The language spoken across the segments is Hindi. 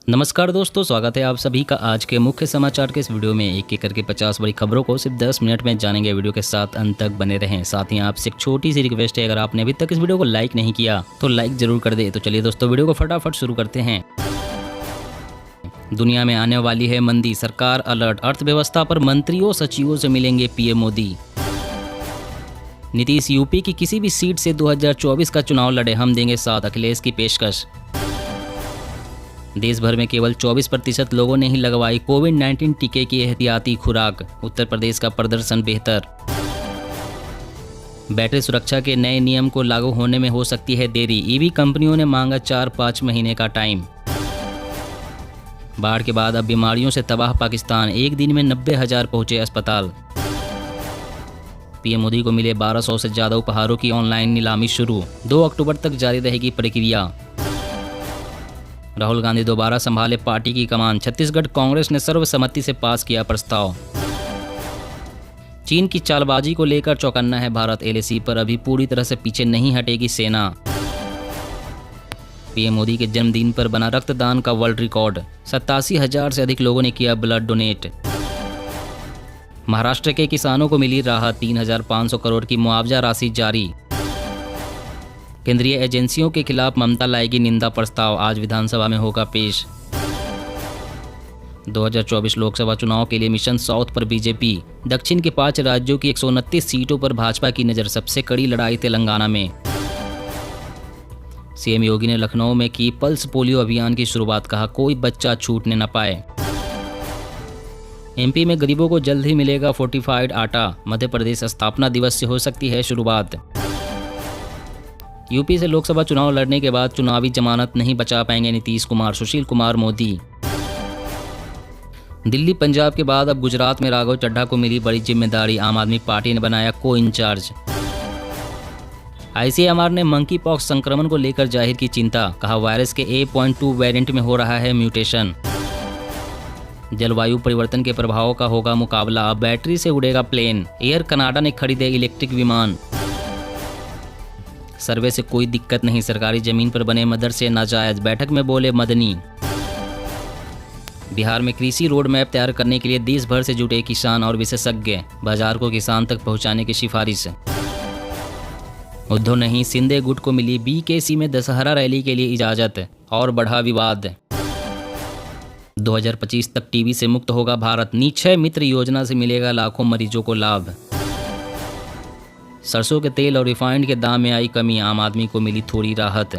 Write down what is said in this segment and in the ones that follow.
नमस्कार दोस्तों, स्वागत है आप सभी का आज के मुख्य समाचार के इस वीडियो में। एक एक करके 50 बड़ी खबरों को सिर्फ 10 मिनट में जानेंगे। वीडियो के साथ अंत तक बने रहें। साथ ही आपसे एक छोटी सी रिक्वेस्ट है, अगर आपने अभी तक इस वीडियो को लाइक नहीं किया तो लाइक जरूर कर दे। तो चलिए दोस्तों, वीडियो को फटाफट शुरू करते हैं। दुनिया में आने वाली है मंदी, सरकार अलर्ट। अर्थव्यवस्था पर मंत्रियों सचिवों से मिलेंगे पीएम मोदी। नीतीश यूपी की किसी भी सीट से 2024 का चुनाव लड़े, हम देंगे साथ, अखिलेश की पेशकश। देश भर में केवल 24% लोगों ने ही लगवाई कोविड-19 टीके की एहतियाती खुराक, उत्तर प्रदेश का प्रदर्शन बेहतर। बैटरी सुरक्षा के नए नियम को लागू होने में हो सकती है देरी, ईवी कंपनियों ने मांगा 4-5 महीने का टाइम। बाढ़ के बाद अब बीमारियों से तबाह पाकिस्तान, एक दिन में 90,000 पहुंचे अस्पताल। पीएम मोदी को मिले 1200 से ज़्यादा उपहारों की ऑनलाइन नीलामी शुरू, 2 अक्टूबर तक जारी रहेगी प्रक्रिया। राहुल गांधी दोबारा संभाले पार्टी की कमान, छत्तीसगढ़ कांग्रेस ने सर्वसम्मति से पास किया प्रस्ताव। चीन की चालबाजी को लेकर चौकन्ना है भारत, एलएसी पर अभी पूरी तरह से पीछे नहीं हटेगी सेना। पीएम मोदी के जन्मदिन पर बना रक्तदान का वर्ल्ड रिकॉर्ड, 87,000 से अधिक लोगों ने किया ब्लड डोनेट। महाराष्ट्र के किसानों को मिली राहत, 3,500 करोड़ की मुआवजा राशि जारी। केंद्रीय एजेंसियों के खिलाफ ममता लाएगी निंदा प्रस्ताव, आज विधानसभा में होगा पेश। 2024 लोकसभा चुनाव के लिए मिशन साउथ पर बीजेपी, दक्षिण के 5 राज्यों की 129 सीटों पर भाजपा की नज़र, सबसे कड़ी लड़ाई तेलंगाना में। सीएम योगी ने लखनऊ में की पल्स पोलियो अभियान की शुरुआत, कहा कोई बच्चा छूटने न पाए। एमपी में गरीबों को जल्द ही मिलेगा फोर्टिफाइड आटा, मध्य प्रदेश स्थापना दिवस से हो सकती है शुरुआत। यूपी से लोकसभा चुनाव लड़ने के बाद चुनावी जमानत नहीं बचा पाएंगे नीतीश कुमार, सुशील कुमार मोदी। दिल्ली पंजाब के बाद अब गुजरात में राघव चड्ढा को मिली बड़ी जिम्मेदारी, आम आदमी पार्टी ने बनाया को इंचार्ज। आईसीएमआर ने मंकी पॉक्स संक्रमण को लेकर जाहिर की चिंता, कहा वायरस के A.2 वेरिएंट में हो रहा है म्यूटेशन। जलवायु परिवर्तन के प्रभावों का होगा मुकाबला, अब बैटरी से उड़ेगा प्लेन, एयर कनाडा ने खरीदे इलेक्ट्रिक विमान। सर्वे से कोई दिक्कत नहीं, सरकारी जमीन पर बने मदरसे नाजायज, बैठक में बोले मदनी। बिहार में कृषि रोड मैप तैयार करने के लिए देश भर से जुटे किसान और विशेषज्ञ, बाजार को किसान तक पहुंचाने की सिफारिश। उद्धव नहीं सिंधे गुट को मिली बीकेसी में दशहरा रैली के लिए इजाजत, और बढ़ा विवाद। 2025 तक टीबी से मुक्त होगा भारत, निक्षय मित्र योजना से मिलेगा लाखों मरीजों को लाभ। सरसों के तेल और रिफाइंड के दाम में आई कमी, आम आदमी को मिली थोड़ी राहत।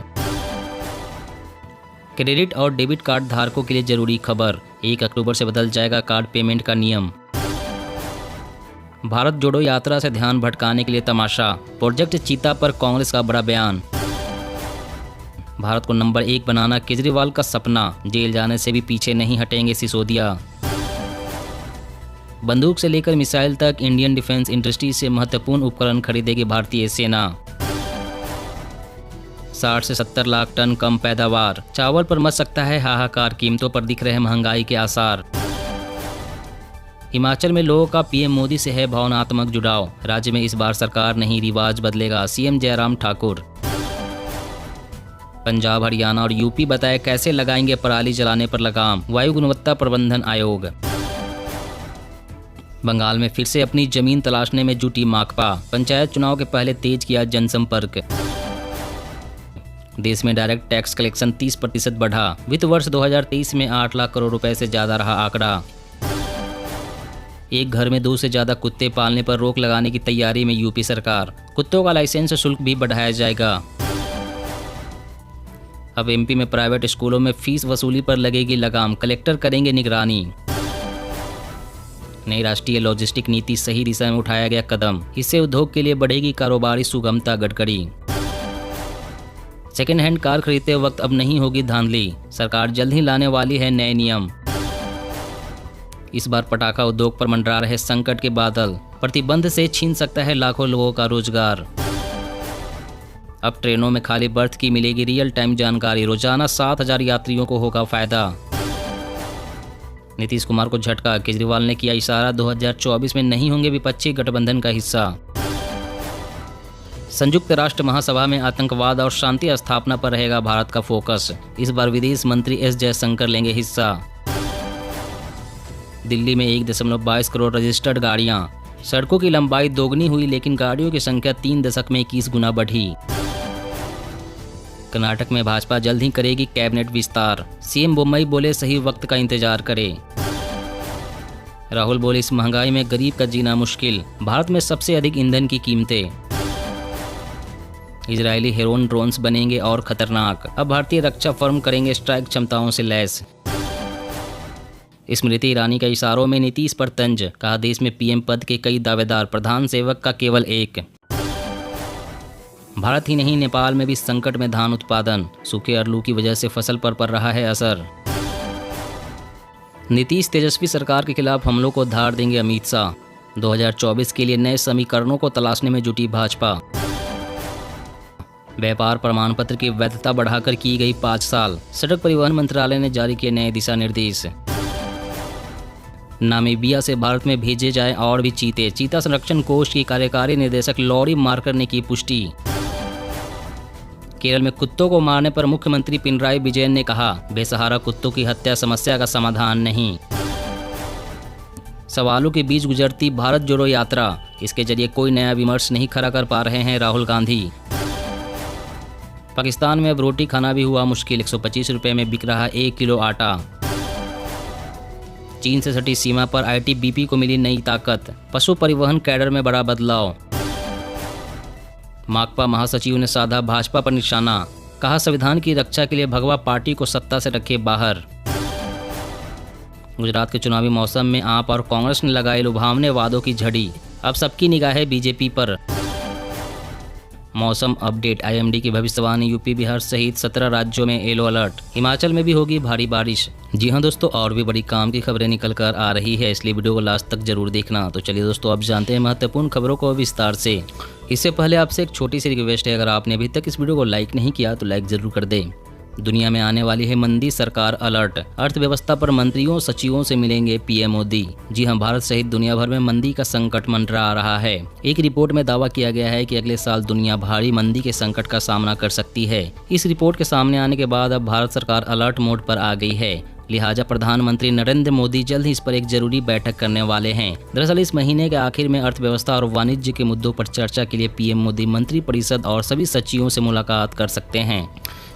क्रेडिट और डेबिट कार्ड धारकों के लिए जरूरी खबर, 1 अक्टूबर से बदल जाएगा कार्ड पेमेंट का नियम। भारत जोड़ो यात्रा से ध्यान भटकाने के लिए तमाशा, प्रोजेक्ट चीता पर कांग्रेस का बड़ा बयान। भारत को नंबर 1 बनाना केजरीवाल का सपना, जेल जाने से भी पीछे नहीं हटेंगे सिसोदिया। बंदूक से लेकर मिसाइल तक इंडियन डिफेंस इंडस्ट्री से महत्वपूर्ण उपकरण खरीदेगी भारतीय सेना। 60 से 70 लाख टन कम पैदावार, चावल पर मच सकता है हाहाकार, कीमतों पर दिख रहे हैं महंगाई के आसार। हिमाचल में लोगों का पीएम मोदी से है भावनात्मक जुड़ाव, राज्य में इस बार सरकार नहीं रिवाज बदलेगा, सीएम जयराम ठाकुर। पंजाब, हरियाणा और यूपी बताए कैसे लगाएंगे पराली जलाने पर लगाम, वायु गुणवत्ता प्रबंधन आयोग। बंगाल में फिर से अपनी जमीन तलाशने में जुटी माकपा, पंचायत चुनाव के पहले तेज किया जनसंपर्क। देश में डायरेक्ट टैक्स कलेक्शन 30% बढ़ा, वित्त वर्ष 2023 में 8 लाख करोड़ रुपए से ज्यादा रहा आंकड़ा। एक घर में 2 से ज्यादा कुत्ते पालने पर रोक लगाने की तैयारी में यूपी सरकार, कुत्तों का लाइसेंस शुल्क भी बढ़ाया जाएगा। अब एमपी में प्राइवेट स्कूलों में फीस वसूली पर लगेगी लगाम, कलेक्टर करेंगे निगरानी। नई राष्ट्रीय लॉजिस्टिक नीति, सही दिशा में उठाया गया कदम, इससे उद्योग के लिए बढ़ेगी कारोबारी सुगमता, गडकरी। सेकेंड हैंड कार खरीदते वक्त अब नहीं होगी धांधली, सरकार जल्द ही लाने वाली है नए नियम। इस बार पटाखा उद्योग पर मंडरा रहे संकट के बादल, प्रतिबंध से छीन सकता है लाखों लोगों का रोजगार। अब ट्रेनों में खाली बर्थ की मिलेगी रियल टाइम जानकारी, रोजाना 7,000 यात्रियों को होगा फायदा। नीतीश कुमार को झटका, केजरीवाल ने किया इशारा, 2024 में नहीं होंगे विपक्षी गठबंधन का हिस्सा। संयुक्त राष्ट्र महासभा में आतंकवाद और शांति स्थापना पर रहेगा भारत का फोकस। इस बार विदेश मंत्री एस जयशंकर लेंगे हिस्सा। दिल्ली में 1.22 करोड़ रजिस्टर्ड गाड़ियां। सड़कों की लंबाई दोगुनी हुई लेकिन गाड़ियों की संख्या 3 दशक में 21 गुना बढ़ी। कर्नाटक में भाजपा जल्द ही करेगी कैबिनेट विस्तार। सीएम मुंबई बोले सही वक्त का इंतजार करें। राहुल बोले इस महंगाई में गरीब का जीना मुश्किल। भारत में सबसे अधिक ईंधन की कीमतें। इजरायली हेरोन ड्रोन्स बनेंगे और खतरनाक। अब भारतीय रक्षा फर्म करेंगे स्ट्राइक क्षमताओं से लैस। स्मृति ईरानी का इशारों में नीतीश पर तंज। कहा देश में पीएम पद के कई दावेदार, प्रधान सेवक का केवल एक। भारत ही नहीं, नेपाल में भी संकट में धान उत्पादन। सूखे और लू की वजह से फसल पर पड़ रहा है असर। नीतीश तेजस्वी सरकार के खिलाफ हमलों को धार देंगे अमित शाह। 2024 के लिए नए समीकरणों को तलाशने में जुटी भाजपा। व्यापार प्रमाण पत्र की वैधता बढ़ाकर की गई 5 साल। सड़क परिवहन मंत्रालय ने जारी किए नए दिशा निर्देश। नामीबिया से भारत में भेजे जाए और भी चीते। चीता संरक्षण कोष की कार्यकारी निदेशक लॉरी मार्कर ने की पुष्टि। केरल में कुत्तों को मारने पर मुख्यमंत्री पिनराई विजयन ने कहा बेसहारा कुत्तों की हत्या समस्या का समाधान नहीं। सवालों के बीच गुजरती भारत जोड़ो यात्रा। इसके जरिए कोई नया विमर्श नहीं खड़ा कर पा रहे हैं राहुल गांधी। पाकिस्तान में अब रोटी खाना भी हुआ मुश्किल। 125 रुपये में बिक रहा 1 किलो आटा। चीन से सटी सीमा पर आईटीबीपी को मिली नई ताकत। पशु परिवहन कैडर में बड़ा बदलाव। माकपा महासचिव ने साधा भाजपा पर निशाना। कहा संविधान की रक्षा के लिए भगवा पार्टी को सत्ता से रखे बाहर। गुजरात के चुनावी मौसम में आप और कांग्रेस ने लगाए लुभावने वादों की झड़ी। अब सबकी निगाहें बीजेपी पर। मौसम अपडेट। आईएमडी की भविष्यवाणी। यूपी बिहार सहित 17 राज्यों में येलो अलर्ट। हिमाचल में भी होगी भारी बारिश। जी हां दोस्तों, और भी बड़ी काम की खबरें निकल कर आ रही है, इसलिए वीडियो को लास्ट तक जरूर देखना। तो चलिए दोस्तों, अब जानते हैं महत्वपूर्ण खबरों को विस्तार से। इससे पहले आपसे एक छोटी सी रिक्वेस्ट है, अगर आपने अभी तक इस वीडियो को लाइक नहीं किया तो लाइक जरूर कर दें। दुनिया में आने वाली है मंदी, सरकार अलर्ट। अर्थव्यवस्था पर मंत्रियों सचिवों से मिलेंगे पीएम मोदी। जी हां, भारत सहित दुनिया भर में मंदी का संकट मंडरा रहा है। एक रिपोर्ट में दावा किया गया है कि अगले साल दुनिया भारी मंदी के संकट का सामना कर सकती है। इस रिपोर्ट के सामने आने के बाद अब भारत सरकार अलर्ट मोड पर आ गई है। लिहाजा प्रधानमंत्री नरेंद्र मोदी जल्द ही इस पर एक जरूरी बैठक करने वाले हैं। दरअसल इस महीने के आखिर में अर्थव्यवस्था और वाणिज्य के मुद्दों पर चर्चा के लिए पीएम मोदी मंत्रिपरिषद और सभी सचिवों से मुलाकात कर सकते हैं।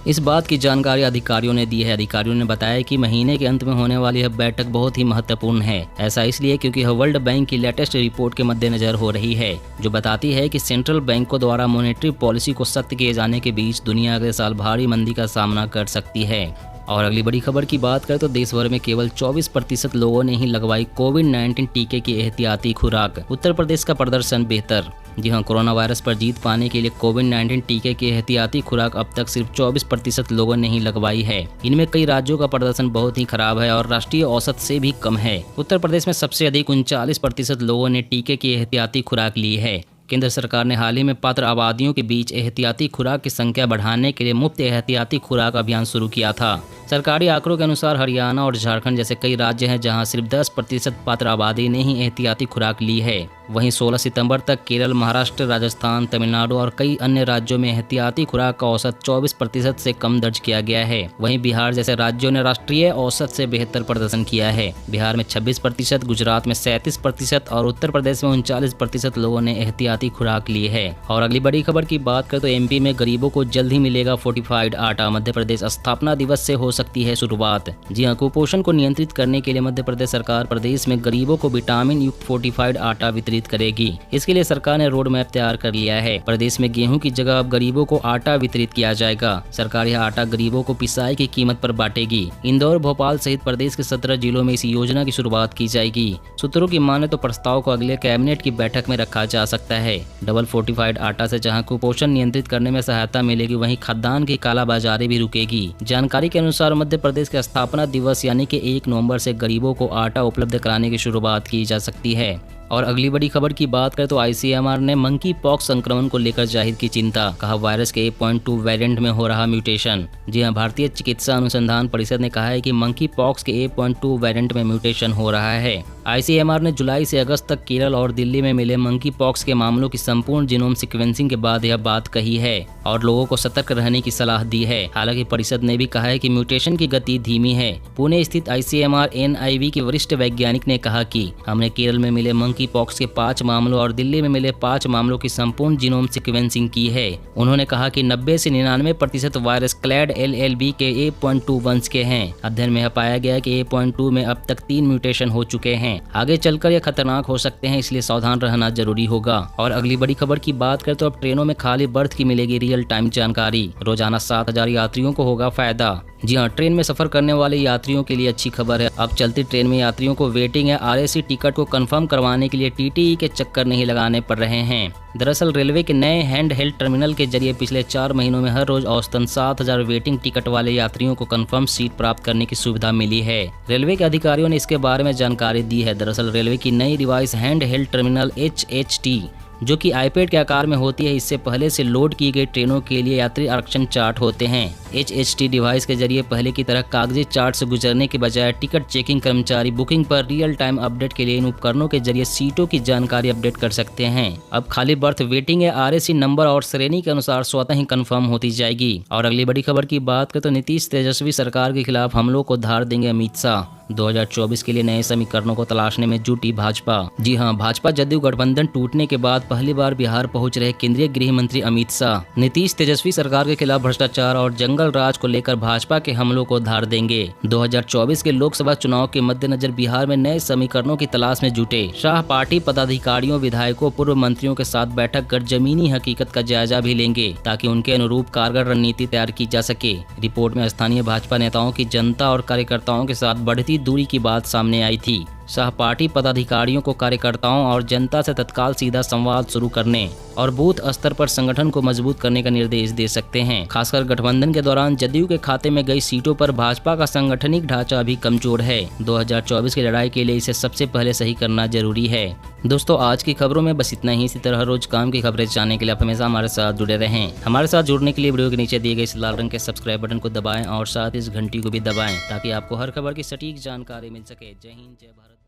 इस बात की जानकारी अधिकारियों ने दी है। अधिकारियों ने बताया कि महीने के अंत में होने वाली यह बैठक बहुत ही महत्वपूर्ण है। ऐसा इसलिए क्योंकि यह वर्ल्ड बैंक की लेटेस्ट रिपोर्ट के मद्देनजर हो रही है, जो बताती है कि सेंट्रल बैंकों द्वारा मॉनेटरी पॉलिसी को सख्त किए जाने के बीच दुनिया अगले साल भारी मंदी का सामना कर सकती है। और अगली बड़ी खबर की बात करें तो देश भर में केवल 24% लोगों ने ही लगवाई कोविड-19 टीके की एहतियाती खुराक। उत्तर प्रदेश का प्रदर्शन बेहतर। जी हां, कोरोना वायरस पर जीत पाने के लिए कोविड-19 टीके की एहतियाती खुराक अब तक सिर्फ 24% लोगों ने ही लगवाई है। इनमें कई राज्यों का प्रदर्शन बहुत ही खराब है और राष्ट्रीय औसत से भी कम है। उत्तर प्रदेश में सबसे अधिक 39% लोगों ने टीके की एहतियाती खुराक ली है। केंद्र सरकार ने हाल ही में पात्र आबादियों के बीच एहतियाती खुराक की संख्या बढ़ाने के लिए मुफ्त एहतियाती खुराक अभियान शुरू किया था। सरकारी आंकड़ों के अनुसार हरियाणा और झारखंड जैसे कई राज्य हैं जहां सिर्फ 10% पात्र आबादी ने ही एहतियाती खुराक ली है। वहीं 16 सितंबर तक केरल, महाराष्ट्र, राजस्थान, तमिलनाडु और कई अन्य राज्यों में एहतियाती खुराक का औसत 24% से कम दर्ज किया गया है। वहीं बिहार जैसे राज्यों ने राष्ट्रीय औसत से बेहतर प्रदर्शन किया है। बिहार में 26%, गुजरात में 37% और उत्तर प्रदेश में 39% लोगों ने एहतियाती खुराक ली है। और अगली बड़ी खबर की बात करें तो एमपी में गरीबों को जल्द ही मिलेगा फोर्टिफाइड आटा। मध्य प्रदेश स्थापना दिवस से हो सकती है शुरुआत। जी हां, कुपोषण को नियंत्रित करने के लिए मध्य प्रदेश सरकार प्रदेश में गरीबों को विटामिन युक्त फोर्टिफाइड आटा वितरित करेगी। इसके लिए सरकार ने रोड मैप तैयार कर लिया है। प्रदेश में गेहूं की जगह अब गरीबों को आटा वितरित किया जाएगा। सरकार यह आटा गरीबों को पिसाई की कीमत पर बांटेगी। इंदौर, भोपाल सहित प्रदेश के 17 जिलों में इस योजना की शुरुआत की जाएगी। सूत्रों की माने तो प्रस्ताव को अगले कैबिनेट की बैठक में रखा जा सकता है। डबल फोर्टिफाइड आटा से जहां कुपोषण नियंत्रित करने में सहायता मिलेगी, वहीं खाद्यान्न की कालाबाजारी भी रुकेगी। जानकारी के अनुसार मध्य प्रदेश के स्थापना दिवस यानी कि 1 नवंबर से गरीबों को आटा उपलब्ध कराने की शुरुआत की जा सकती है। और अगली बड़ी खबर की बात करें तो आईसीएमआर ने मंकी पॉक्स संक्रमण को लेकर जाहिर की चिंता। कहा वायरस के 8.2 वेरिएंट में हो रहा म्यूटेशन। जी हां, भारतीय चिकित्सा अनुसंधान परिषद ने कहा है कि मंकी पॉक्स के 8.2 वेरिएंट में म्यूटेशन हो रहा है। आईसीएमआर ने जुलाई से अगस्त तक केरल और दिल्ली में मिले मंकी पॉक्स के मामलों की संपूर्ण जीनोम सीक्वेंसिंग के बाद यह बात कही है और लोगों को सतर्क रहने की सलाह दी है। हालांकि परिषद ने भी कहा है कि म्यूटेशन की गति धीमी है। पुणे स्थित आईसीएमआर एनआईवी के वरिष्ठ वैज्ञानिक ने कहा कि हमने केरल में मिले मंकी पॉक्स के 5 मामलों और दिल्ली में मिले 5 मामलों की संपूर्ण जीनोम सीक्वेंसिंग की है। उन्होंने कहा कि 90 से 99% वायरस क्लैड LLB के 8.2 वंश के हैं। अध्ययन में पाया गया कि 8.2 में अब तक 3 म्यूटेशन हो चुके हैं। आगे चलकर यह खतरनाक हो सकते हैं, इसलिए सावधान रहना जरूरी होगा। और अगली बड़ी खबर की बात करें तो अब ट्रेनों में खाली बर्थ की मिलेगी रियल टाइम जानकारी। रोजाना 7000 यात्रियों को होगा फायदा। जी हाँ, ट्रेन में सफर करने वाले यात्रियों के लिए अच्छी खबर है। अब चलती ट्रेन में यात्रियों को वेटिंग या RAC टिकट को कंफर्म करवाने के लिए TTE के चक्कर नहीं लगाने पड़ रहे हैं। दरअसल रेलवे के नए हैंड हेल्ड टर्मिनल के जरिए पिछले 4 महीनों में हर रोज औसतन 7000 वेटिंग टिकट वाले यात्रियों को कंफर्म सीट प्राप्त करने की सुविधा मिली है। रेलवे के अधिकारियों ने इसके बारे में जानकारी दी है। दरअसल रेलवे की नई device hand held terminal HHT जो कि iPad के आकार में होती है, इससे पहले से लोड की गई ट्रेनों के लिए यात्री आरक्षण चार्ट होते हैं। HHT डिवाइस के जरिए पहले की तरह कागजी चार्ट से गुजरने के बजाय टिकट चेकिंग कर्मचारी बुकिंग पर रियल टाइम अपडेट के लिए इन उपकरणों के जरिए सीटों की जानकारी अपडेट कर सकते हैं। अब खाली बर्थ वेटिंग या RAC नंबर और श्रेणी के अनुसार स्वतः ही कंफर्म होती जाएगी। और अगली बड़ी खबर की बात करें तो नीतीश तेजस्वी सरकार के खिलाफ हमलों को धार देंगे अमित शाह। 2024 के लिए नए समीकरणों को तलाशने में जुटी भाजपा। जी हां, भाजपा जदयू गठबंधन टूटने के बाद पहली बार बिहार पहुंच रहे केंद्रीय गृह मंत्री अमित शाह नीतीश तेजस्वी सरकार के खिलाफ भ्रष्टाचार और जंगल राज को लेकर भाजपा के हमलों को धार देंगे। 2024 के लोकसभा चुनाव के मद्देनजर बिहार में नए समीकरणों की तलाश में जुटे शाह पार्टी पदाधिकारियों, विधायकों, पूर्व मंत्रियों के साथ बैठक कर जमीनी हकीकत का जायजा भी लेंगे ताकि उनके अनुरूप कारगर रणनीति तैयार की जा सके। रिपोर्ट में स्थानीय भाजपा नेताओं की जनता और कार्यकर्ताओं के साथ बढ़ती दूरी की बात सामने आई थी। शाह पार्टी पदाधिकारियों को कार्यकर्ताओं और जनता से तत्काल सीधा संवाद शुरू करने और बूथ स्तर पर संगठन को मजबूत करने का निर्देश दे सकते हैं। खासकर गठबंधन के दौरान जदयू के खाते में गई सीटों पर भाजपा का सांगठनिक ढांचा अभी कमजोर है। 2024 की लड़ाई के लिए इसे सबसे पहले सही करना जरूरी है। दोस्तों, आज की खबरों में बस इतना ही। इसी तरह रोज काम की खबरें जानने के लिए आप हमेशा हमारे साथ जुड़े रहें। हमारे साथ जुड़ने के लिए वीडियो के नीचे दिए गए इस लाल रंग के सब्सक्राइब बटन को दबाएं और साथ इस घंटी को भी दबाएं ताकि आपको हर खबर की सटीक जानकारी मिल सके। जय हिंद, जय भारत।